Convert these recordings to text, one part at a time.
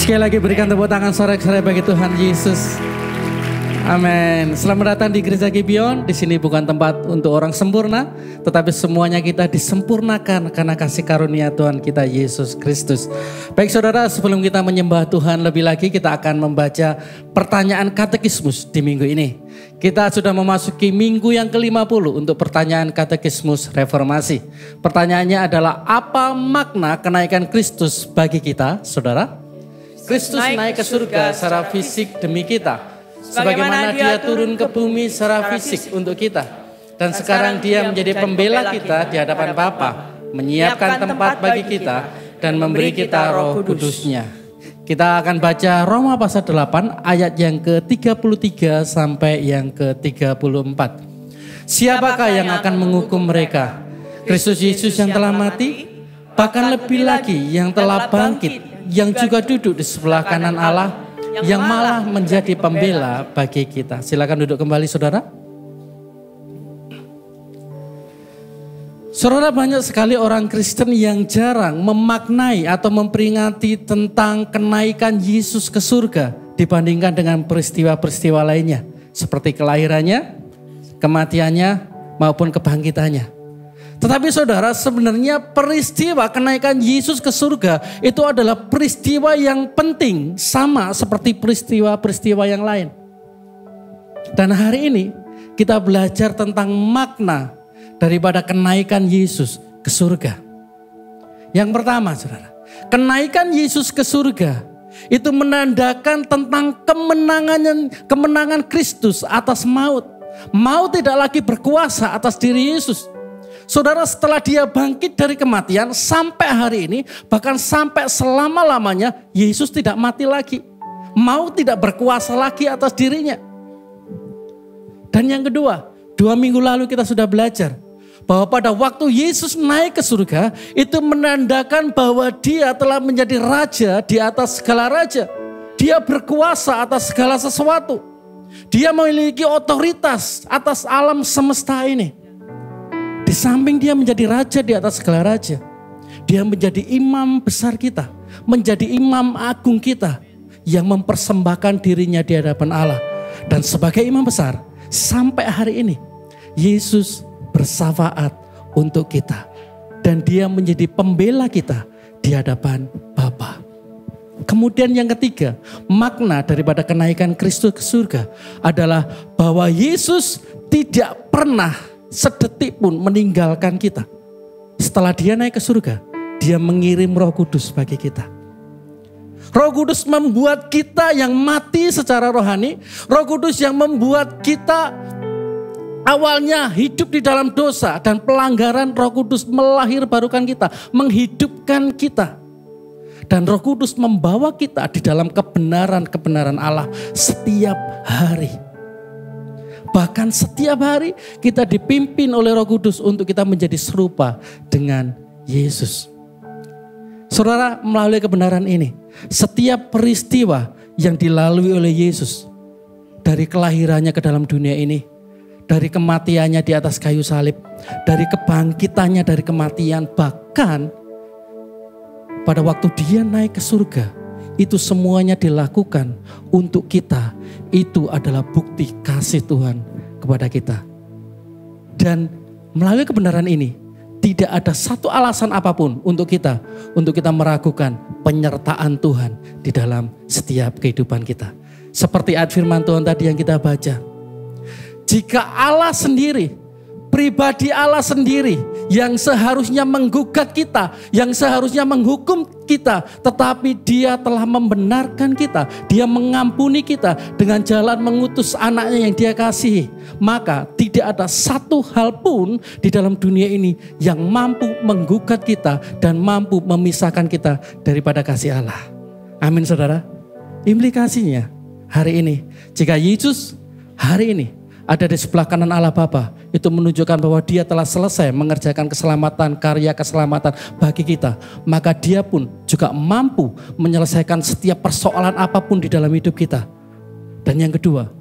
Sekali lagi berikan tepuk tangan sorak-sorai bagi Tuhan Yesus. Amin. Selamat datang di Gereja Gibeon. Di sini bukan tempat untuk orang sempurna, tetapi semuanya kita disempurnakan karena kasih karunia Tuhan kita Yesus Kristus. Baik saudara, sebelum kita menyembah Tuhan lebih lagi, kita akan membaca pertanyaan katekismus di minggu ini. Kita sudah memasuki minggu yang ke-50 untuk pertanyaan katekismus reformasi. Pertanyaannya adalah, apa makna kenaikan Kristus bagi kita, saudara? Kristus naik ke surga secara fisik demi kita. Sebagaimana dia turun ke bumi secara fisik untuk kita. Dan sekarang dia menjadi pembela kita di hadapan Bapa, menyiapkan tempat bagi kita dan memberi kita Roh Kudus-Nya. Kita akan baca Roma pasal 8 ayat yang ke-33 sampai yang ke-34. Siapakah yang akan menghukum mereka? Kristus Yesus yang telah mati, bahkan lebih lagi yang telah bangkit, yang juga duduk di sebelah kanan Allah, yang malah menjadi pembela bagi kita. Silakan duduk kembali saudara. Saudara, banyak sekali orang Kristen yang jarang memaknai atau memperingati tentang kenaikan Yesus ke surga dibandingkan dengan peristiwa-peristiwa lainnya. Seperti kelahirannya, kematiannya, maupun kebangkitannya. Tetapi saudara, sebenarnya peristiwa kenaikan Yesus ke surga itu adalah peristiwa yang penting, sama seperti peristiwa-peristiwa yang lain. Dan hari ini kita belajar tentang makna daripada kenaikan Yesus ke surga. Yang pertama saudara, kenaikan Yesus ke surga itu menandakan tentang kemenangan Kristus atas maut. Maut tidak lagi berkuasa atas diri Yesus. Saudara, setelah dia bangkit dari kematian sampai hari ini, bahkan sampai selama-lamanya, Yesus tidak mati lagi. Maut tidak berkuasa lagi atas dirinya. Dan yang kedua, 2 minggu lalu kita sudah belajar bahwa pada waktu Yesus naik ke surga, itu menandakan bahwa dia telah menjadi raja di atas segala raja. Dia berkuasa atas segala sesuatu. Dia memiliki otoritas atas alam semesta ini. Di samping dia menjadi raja di atas segala raja, dia menjadi imam besar kita, menjadi imam agung kita yang mempersembahkan dirinya di hadapan Allah. Dan sebagai imam besar, sampai hari ini, Yesus bersyafaat untuk kita. Dan dia menjadi pembela kita di hadapan Bapa. Kemudian yang ketiga, makna daripada kenaikan Kristus ke surga adalah bahwa Yesus tidak pernah sedetik pun meninggalkan kita. Setelah dia naik ke surga, dia mengirim Roh Kudus bagi kita. Roh Kudus membuat kita yang mati secara rohani. Roh Kudus yang membuat kita awalnya hidup di dalam dosa dan pelanggaran. Roh Kudus melahirbarukan kita, menghidupkan kita. Dan Roh Kudus membawa kita di dalam kebenaran-kebenaran Allah setiap hari. Bahkan setiap hari kita dipimpin oleh Roh Kudus untuk kita menjadi serupa dengan Yesus. Saudara, melalui kebenaran ini, setiap peristiwa yang dilalui oleh Yesus, dari kelahirannya ke dalam dunia ini, dari kematiannya di atas kayu salib, dari kebangkitannya dari kematian, bahkan pada waktu dia naik ke surga, itu semuanya dilakukan untuk kita. Itu adalah bukti kasih Tuhan kepada kita. Dan melalui kebenaran ini, tidak ada satu alasan apapun untuk kita meragukan penyertaan Tuhan di dalam setiap kehidupan kita. Seperti ayat firman Tuhan tadi yang kita baca. Jika Allah sendiri, pribadi Allah sendiri yang seharusnya menggugat kita, yang seharusnya menghukum kita, tetapi dia telah membenarkan kita, dia mengampuni kita dengan jalan mengutus anaknya yang dia kasihi. Maka tidak ada satu hal pun di dalam dunia ini yang mampu menggugat kita dan mampu memisahkan kita daripada kasih Allah. Amin saudara. Implikasinya hari ini, jika Yesus hari ini ada di sebelah kanan Allah Bapa, itu menunjukkan bahwa dia telah selesai mengerjakan keselamatan, karya keselamatan bagi kita. Maka dia pun juga mampu menyelesaikan setiap persoalan apapun di dalam hidup kita. Dan yang kedua,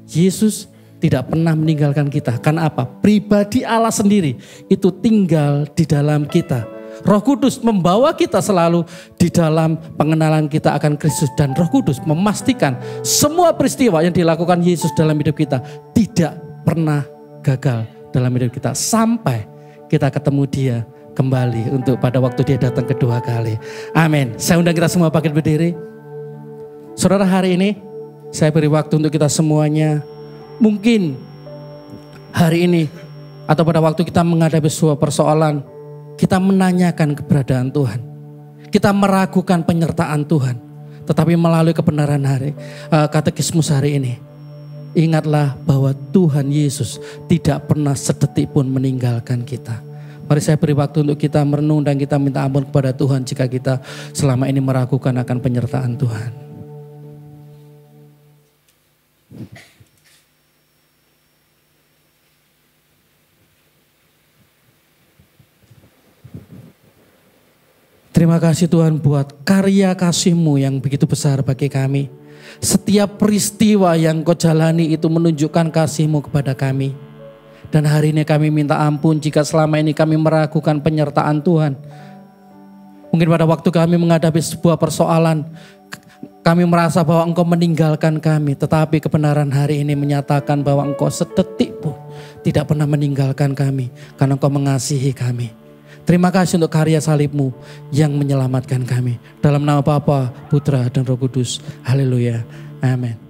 Yesus tidak pernah meninggalkan kita. Karena apa? Pribadi Allah sendiri itu tinggal di dalam kita. Roh Kudus membawa kita selalu di dalam pengenalan kita akan Kristus. Dan Roh Kudus memastikan semua peristiwa yang dilakukan Yesus dalam hidup kita tidak pernah gagal dalam hidup kita. Sampai kita ketemu dia kembali untuk pada waktu dia datang kedua kali. Amin. Saya undang kita semua bangkit berdiri. Saudara, hari ini saya beri waktu untuk kita semuanya. Mungkin hari ini atau pada waktu kita menghadapi sebuah persoalan, kita menanyakan keberadaan Tuhan. Kita meragukan penyertaan Tuhan. Tetapi melalui kebenaran katekismus hari ini, ingatlah bahwa Tuhan Yesus tidak pernah sedetik pun meninggalkan kita. Mari saya beri waktu untuk kita merenung dan kita minta ampun kepada Tuhan jika kita selama ini meragukan akan penyertaan Tuhan. Terima kasih Tuhan buat karya kasih-Mu yang begitu besar bagi kami. Setiap peristiwa yang Kau jalani itu menunjukkan kasih-Mu kepada kami. Dan hari ini kami minta ampun jika selama ini kami meragukan penyertaan Tuhan. Mungkin pada waktu kami menghadapi sebuah persoalan, kami merasa bahwa Engkau meninggalkan kami. Tetapi kebenaran hari ini menyatakan bahwa Engkau sedetik pun tidak pernah meninggalkan kami. Karena Engkau mengasihi kami. Terima kasih untuk karya salib-Mu yang menyelamatkan kami. Dalam nama Bapa, Putra, dan Roh Kudus. Haleluya. Amin.